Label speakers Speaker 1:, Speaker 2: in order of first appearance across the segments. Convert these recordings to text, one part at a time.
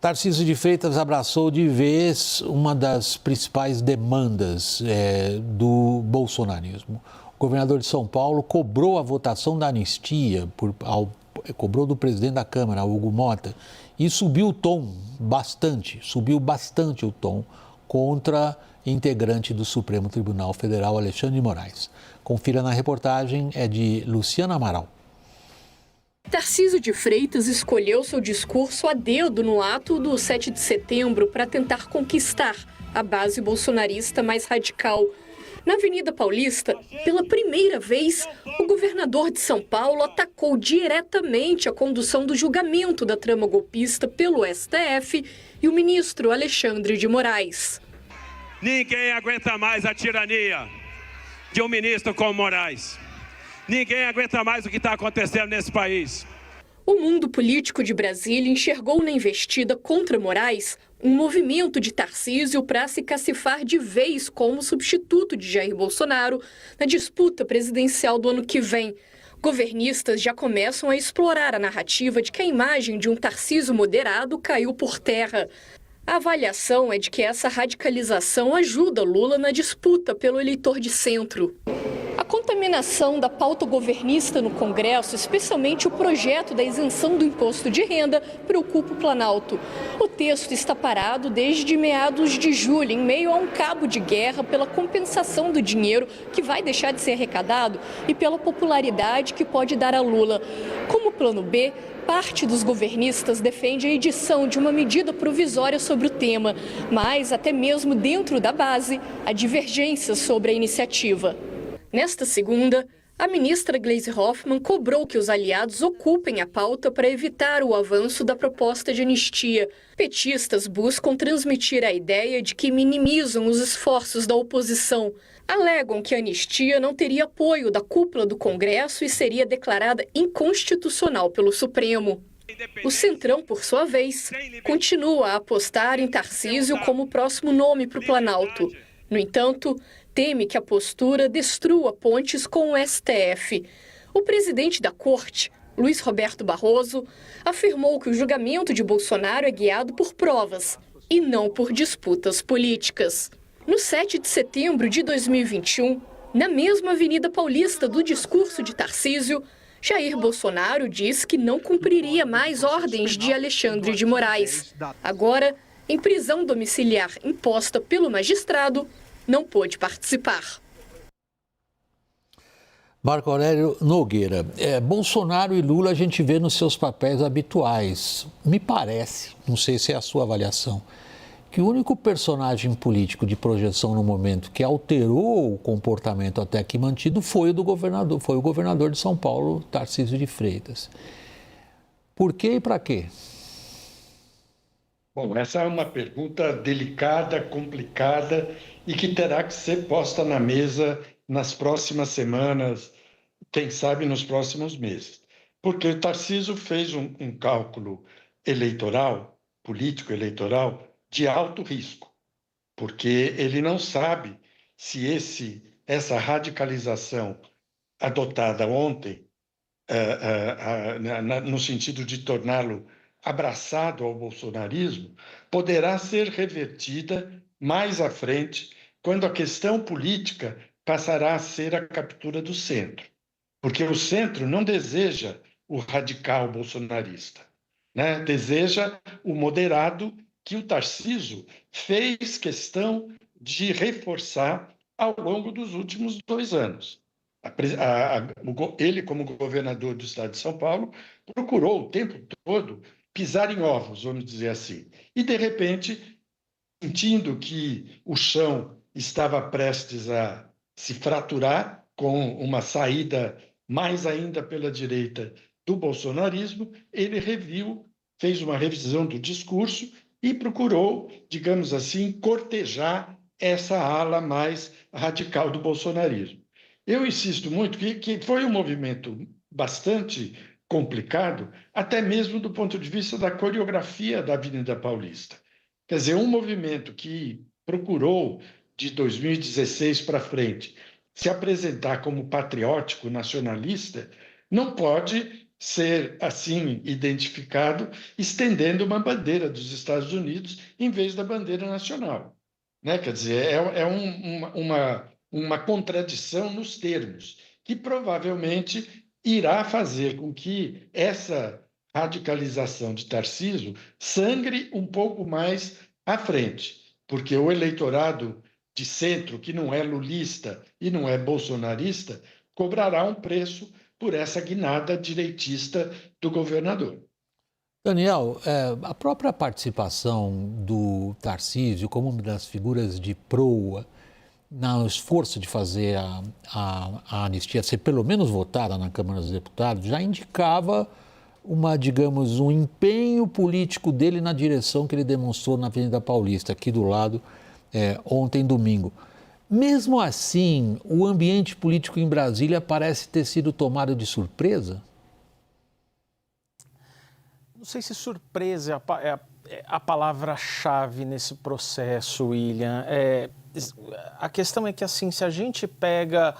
Speaker 1: Tarcísio de Freitas abraçou de vez uma das principais demandas do bolsonarismo. O governador de São Paulo cobrou a votação da anistia, cobrou do presidente da Câmara, Hugo Motta, e subiu bastante o tom contra integrante do Supremo Tribunal Federal, Alexandre de Moraes. Confira na reportagem, é de Luciana Amaral.
Speaker 2: Tarcísio de Freitas escolheu seu discurso a dedo no ato do 7 de setembro para tentar conquistar a base bolsonarista mais radical. Na Avenida Paulista, pela primeira vez, o governador de São Paulo atacou diretamente a condução do julgamento da trama golpista pelo STF e o ministro Alexandre de Moraes.
Speaker 3: Ninguém aguenta mais a tirania de um ministro como Moraes. Ninguém aguenta mais o que está acontecendo nesse país.
Speaker 2: O mundo político de Brasília enxergou na investida contra Moraes um movimento de Tarcísio para se cacifar de vez como substituto de Jair Bolsonaro na disputa presidencial do ano que vem. Governistas já começam a explorar a narrativa de que a imagem de um Tarcísio moderado caiu por terra. A avaliação é de que essa radicalização ajuda Lula na disputa pelo eleitor de centro. A contaminação da pauta governista no Congresso, especialmente o projeto da isenção do imposto de renda, preocupa o Planalto. O texto está parado desde meados de julho, em meio a um cabo de guerra pela compensação do dinheiro que vai deixar de ser arrecadado e pela popularidade que pode dar a Lula. Como plano B, parte dos governistas defende a edição de uma medida provisória sobre o tema, mas até mesmo dentro da base, há divergências sobre a iniciativa. Nesta segunda, a ministra Gleisi Hoffmann cobrou que os aliados ocupem a pauta para evitar o avanço da proposta de anistia. Petistas buscam transmitir a ideia de que minimizam os esforços da oposição. Alegam que a anistia não teria apoio da cúpula do Congresso e seria declarada inconstitucional pelo Supremo. O Centrão, por sua vez, continua a apostar em Tarcísio como o próximo nome para o Planalto. No entanto, teme que a postura destrua pontes com o STF. O presidente da Corte, Luiz Roberto Barroso, afirmou que o julgamento de Bolsonaro é guiado por provas e não por disputas políticas. No 7 de setembro de 2021, na mesma Avenida Paulista do discurso de Tarcísio, Jair Bolsonaro disse que não cumpriria mais ordens de Alexandre de Moraes. Agora, em prisão domiciliar imposta pelo magistrado, não pôde participar.
Speaker 1: Marco Aurélio Nogueira, Bolsonaro e Lula a gente vê nos seus papéis habituais. Me parece, não sei se é a sua avaliação, que o único personagem político de projeção no momento que alterou o comportamento até aqui mantido foi o governador de São Paulo, Tarcísio de Freitas. Por quê e para quê?
Speaker 4: Bom, essa é uma pergunta delicada, complicada e que terá que ser posta na mesa nas próximas semanas, quem sabe nos próximos meses. Porque o Tarcísio fez um cálculo eleitoral, político-eleitoral, de alto risco, porque ele não sabe se essa radicalização adotada ontem, no sentido de torná-lo abraçado ao bolsonarismo, poderá ser revertida mais à frente, quando a questão política passará a ser a captura do centro. Porque o centro não deseja o radical bolsonarista, né? Deseja o moderado que o Tarcísio fez questão de reforçar ao longo dos últimos 2 anos. Ele, como governador do estado de São Paulo, procurou o tempo todo pisar em ovos, vamos dizer assim. E, de repente, sentindo que o chão estava prestes a se fraturar com uma saída mais ainda pela direita do bolsonarismo, ele fez uma revisão do discurso e procurou, digamos assim, cortejar essa ala mais radical do bolsonarismo. Eu insisto muito que foi um movimento bastante complicado, até mesmo do ponto de vista da coreografia da Avenida Paulista. Quer dizer, um movimento que procurou, de 2016 para frente, se apresentar como patriótico, nacionalista, não pode ser assim identificado, estendendo uma bandeira dos Estados Unidos em vez da bandeira nacional, né? Quer dizer, uma contradição nos termos, que provavelmente irá fazer com que essa radicalização de Tarcísio sangre um pouco mais à frente, porque o eleitorado de centro, que não é lulista e não é bolsonarista, cobrará um preço por essa guinada direitista do governador.
Speaker 1: Daniel, a própria participação do Tarcísio como uma das figuras de proa no esforço de fazer a anistia ser pelo menos votada na Câmara dos Deputados já indicava digamos, um empenho político dele na direção que ele demonstrou na Avenida Paulista, aqui do lado, ontem, domingo. Mesmo assim, o ambiente político em Brasília parece ter sido tomado de surpresa?
Speaker 5: Não sei se surpresa é a palavra-chave nesse processo, William. A questão é que, assim, se a gente pega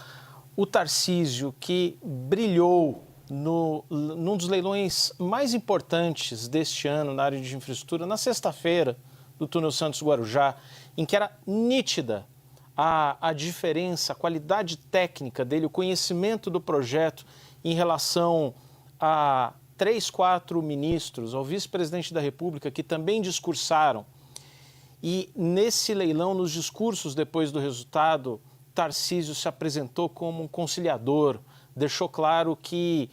Speaker 5: o Tarcísio, que brilhou num dos leilões mais importantes deste ano na área de infraestrutura, na sexta-feira, do túnel Santos-Guarujá, em que era nítida a diferença, a qualidade técnica dele, o conhecimento do projeto em relação a 3, 4 ministros, ao vice-presidente da República, que também discursaram. E nesse leilão, nos discursos depois do resultado, Tarcísio se apresentou como um conciliador, deixou claro que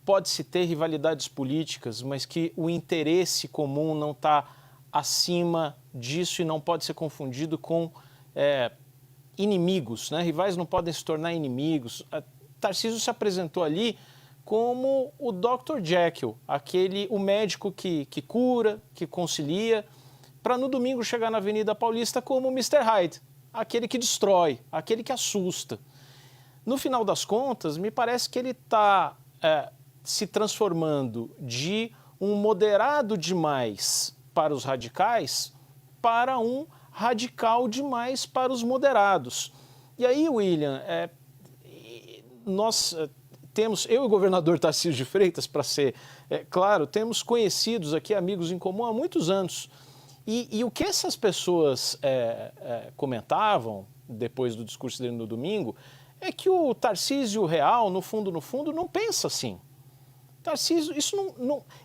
Speaker 5: pode-se ter rivalidades políticas, mas que o interesse comum não está acima disso e não pode ser confundido com inimigos, né? Rivais não podem se tornar inimigos. Tarcísio se apresentou ali como o Dr. Jekyll, o médico que cura, que concilia, para no domingo chegar na Avenida Paulista como o Mr. Hyde, aquele que destrói, aquele que assusta. No final das contas, me parece que ele está se transformando de um moderado demais para os radicais para um radical demais para os moderados. E aí, William, nós temos, eu e o governador Tarcísio de Freitas, para ser claro, temos conhecidos aqui, amigos em comum há muitos anos. E o que essas pessoas comentavam, depois do discurso dele no domingo, é que o Tarcísio real, no fundo, não pensa assim. Tarcísio,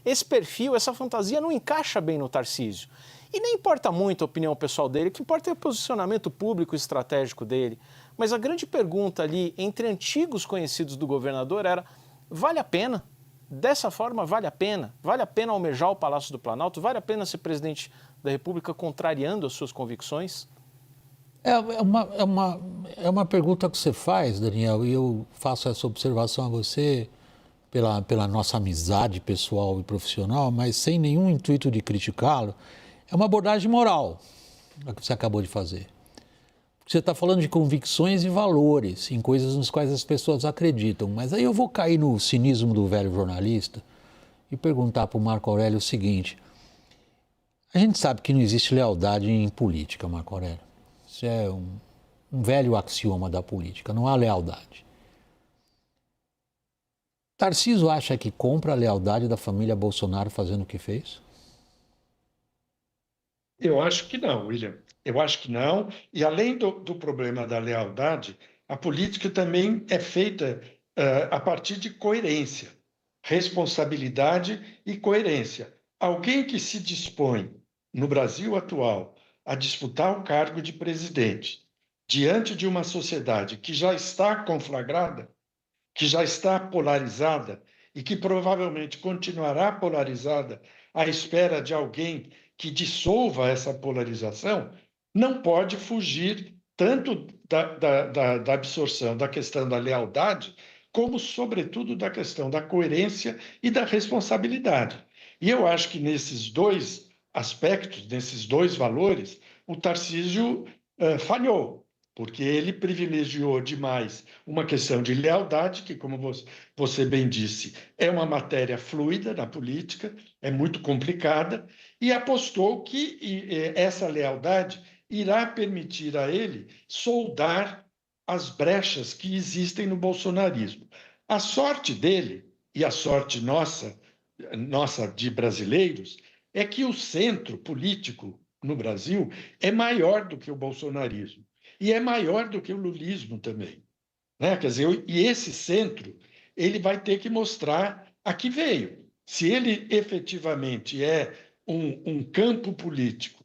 Speaker 5: esse perfil, essa fantasia não encaixa bem no Tarcísio. E nem importa muito a opinião pessoal dele, o que importa é o posicionamento público e estratégico dele. Mas a grande pergunta ali, entre antigos conhecidos do governador, era: vale a pena? Dessa forma, vale a pena? Vale a pena almejar o Palácio do Planalto? Vale a pena ser presidente da República contrariando as suas convicções?
Speaker 1: É uma pergunta que você faz, Daniel, e eu faço essa observação a você pela nossa amizade pessoal e profissional, mas sem nenhum intuito de criticá-lo. É uma abordagem moral, a que você acabou de fazer. Você está falando de convicções e valores, em coisas nas quais as pessoas acreditam. Mas aí eu vou cair no cinismo do velho jornalista e perguntar para o Marco Aurélio o seguinte: a gente sabe que não existe lealdade em política, Marco Aurélio. Isso é um velho axioma da política, não há lealdade. Tarcísio acha que compra a lealdade da família Bolsonaro fazendo o que fez?
Speaker 4: Eu acho que não, William. Eu acho que não. E além do problema da lealdade, a política também é feita a partir de coerência, responsabilidade e coerência. Alguém que se dispõe, no Brasil atual, a disputar o cargo de presidente, diante de uma sociedade que já está conflagrada, que já está polarizada e que provavelmente continuará polarizada à espera de alguém que dissolva essa polarização, não pode fugir tanto da absorção da questão da lealdade, como, sobretudo, da questão da coerência e da responsabilidade. E eu acho que nesses dois aspectos, nesses dois valores, o Tarcísio falhou, porque ele privilegiou demais uma questão de lealdade, que, como você bem disse, é uma matéria fluida na política, é muito complicada, e apostou que essa lealdade irá permitir a ele soldar as brechas que existem no bolsonarismo. A sorte dele e a sorte nossa de brasileiros, é que o centro político no Brasil é maior do que o bolsonarismo e é maior do que o lulismo também, né? Quer dizer, e esse centro ele vai ter que mostrar a que veio. Se ele efetivamente é um campo político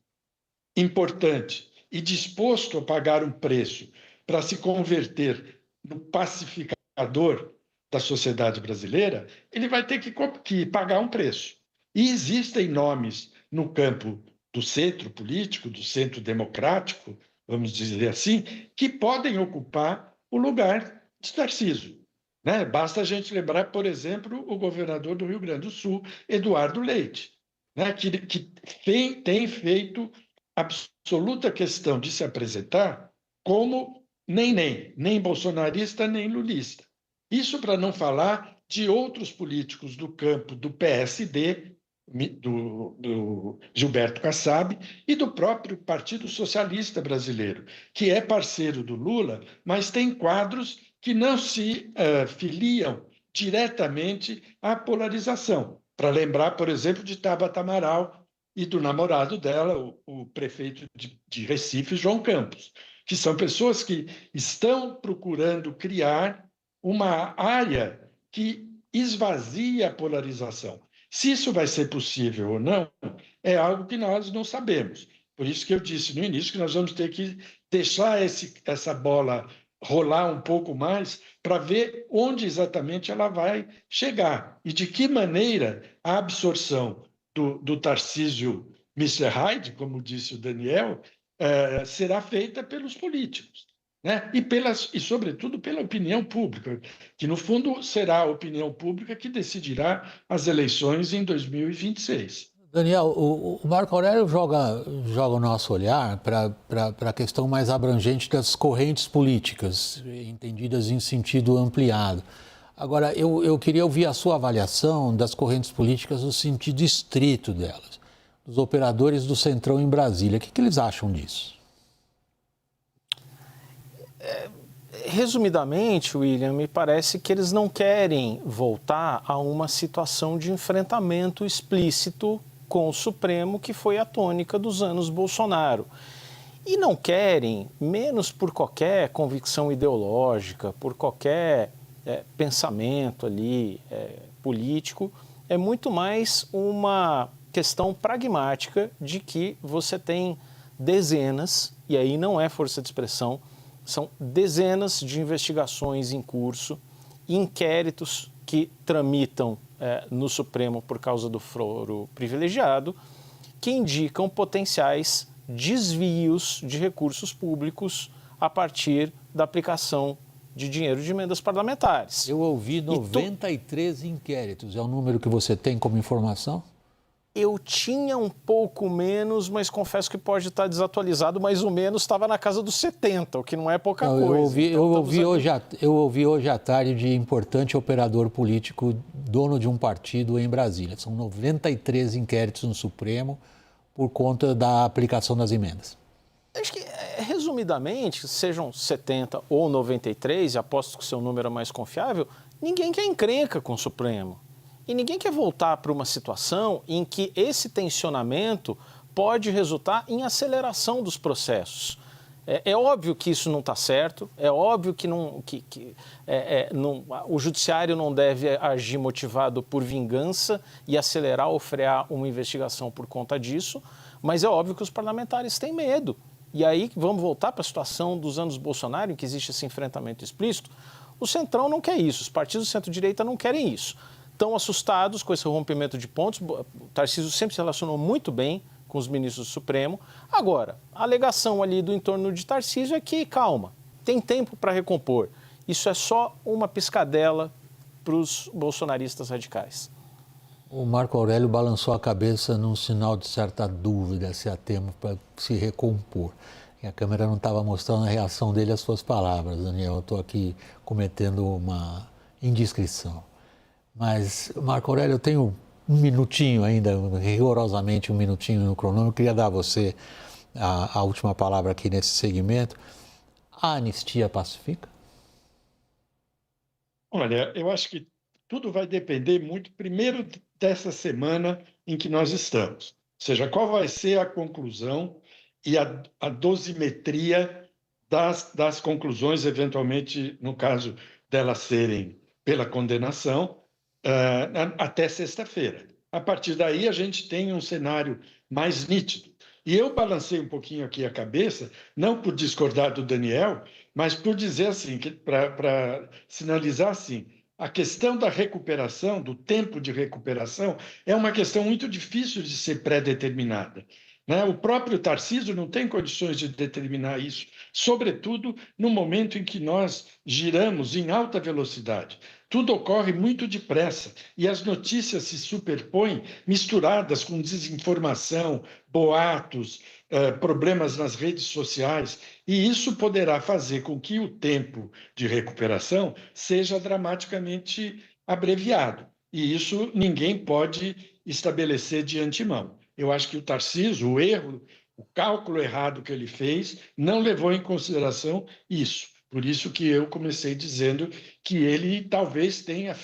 Speaker 4: importante e disposto a pagar um preço para se converter no pacificador da sociedade brasileira, ele vai ter que pagar um preço. E existem nomes no campo do centro político, do centro democrático, vamos dizer assim, que podem ocupar o lugar de Tarcísio, né? Basta a gente lembrar, por exemplo, o governador do Rio Grande do Sul, Eduardo Leite, né? que tem feito absoluta questão de se apresentar como nem bolsonarista, nem lulista. Isso para não falar de outros políticos do campo do PSD, do Gilberto Kassab, e do próprio Partido Socialista Brasileiro, que é parceiro do Lula, mas tem quadros que não se filiam diretamente à polarização. Para lembrar, por exemplo, de Tabata Amaral e do namorado dela, o prefeito de Recife, João Campos, que são pessoas que estão procurando criar uma área que esvazia a polarização. Se isso vai ser possível ou não, é algo que nós não sabemos. Por isso que eu disse no início que nós vamos ter que deixar essa bola rolar um pouco mais para ver onde exatamente ela vai chegar e de que maneira a absorção do Tarcísio Mr. Hyde, como disse o Daniel, será feita pelos políticos, né? E, sobretudo, pela opinião pública, que, no fundo, será a opinião pública que decidirá as eleições em 2026.
Speaker 1: Daniel, o Marco Aurélio joga o nosso olhar para a questão mais abrangente das correntes políticas, entendidas em sentido ampliado. Agora, eu queria ouvir a sua avaliação das correntes políticas no sentido estrito delas, dos operadores do Centrão em Brasília. O que eles acham disso?
Speaker 5: Resumidamente, William, me parece que eles não querem voltar a uma situação de enfrentamento explícito com o Supremo, que foi a tônica dos anos Bolsonaro. E não querem, menos por qualquer convicção ideológica, por qualquer pensamento ali político, é muito mais uma questão pragmática de que você tem dezenas, e aí não é força de expressão, são dezenas de investigações em curso, inquéritos que tramitam no Supremo por causa do foro privilegiado, que indicam potenciais desvios de recursos públicos a partir da aplicação de dinheiro de emendas parlamentares.
Speaker 1: Eu ouvi 93 inquéritos. É o número que você tem como informação?
Speaker 5: Eu tinha um pouco menos, mas confesso que pode estar desatualizado, mas o menos estava na casa dos 70, o que não é pouca coisa.
Speaker 1: Eu ouvi hoje à tarde de importante operador político, dono de um partido em Brasília. São 93 inquéritos no Supremo por conta da aplicação das emendas.
Speaker 5: Acho que, resumidamente, sejam 70 ou 93, e aposto que o seu número é mais confiável, ninguém quer encrenca com o Supremo. E ninguém quer voltar para uma situação em que esse tensionamento pode resultar em aceleração dos processos. É óbvio que isso não está certo, é óbvio que, o judiciário não deve agir motivado por vingança e acelerar ou frear uma investigação por conta disso, mas é óbvio que os parlamentares têm medo. E aí vamos voltar para a situação dos anos Bolsonaro, em que existe esse enfrentamento explícito. O Centrão não quer isso, os partidos do centro-direita não querem isso. Estão assustados com esse rompimento de pontos. O Tarcísio sempre se relacionou muito bem com os ministros do Supremo. Agora, a alegação ali do entorno de Tarcísio é que, calma, tem tempo para recompor. Isso é só uma piscadela para os bolsonaristas radicais.
Speaker 1: O Marco Aurélio balançou a cabeça num sinal de certa dúvida se há tempo para se recompor. E a câmera não estava mostrando a reação dele às suas palavras, Daniel. Eu estou aqui cometendo uma indiscrição. Mas, Marco Aurélio, eu tenho um minutinho ainda, rigorosamente um minutinho no cronômetro. Eu queria dar a você a última palavra aqui nesse segmento. A anistia pacifica?
Speaker 4: Olha, eu acho que tudo vai depender muito, primeiro, dessa semana em que nós estamos. Ou seja, qual vai ser a conclusão e a dosimetria das conclusões, eventualmente, no caso delas serem pela condenação, até sexta-feira. A partir daí, a gente tem um cenário mais nítido. E eu balancei um pouquinho aqui a cabeça, não por discordar do Daniel, mas por dizer assim, para sinalizar assim, a questão da recuperação, do tempo de recuperação, é uma questão muito difícil de ser pré-determinada. Né? O próprio Tarcísio não tem condições de determinar isso, sobretudo no momento em que nós giramos em alta velocidade. Tudo ocorre muito depressa e as notícias se superpõem, misturadas com desinformação, boatos, problemas nas redes sociais, e isso poderá fazer com que o tempo de recuperação seja dramaticamente abreviado. E isso ninguém pode estabelecer de antemão. Eu acho que o Tarcísio, o erro, o cálculo errado que ele fez, não levou em consideração isso. Por isso que eu comecei dizendo que ele talvez tenha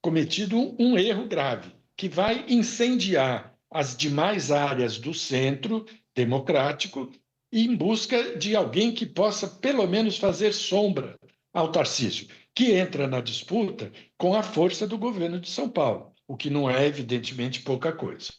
Speaker 4: cometido um erro grave, que vai incendiar as demais áreas do centro democrático em busca de alguém que possa, pelo menos, fazer sombra ao Tarcísio, que entra na disputa com a força do governo de São Paulo, o que não é, evidentemente, pouca coisa.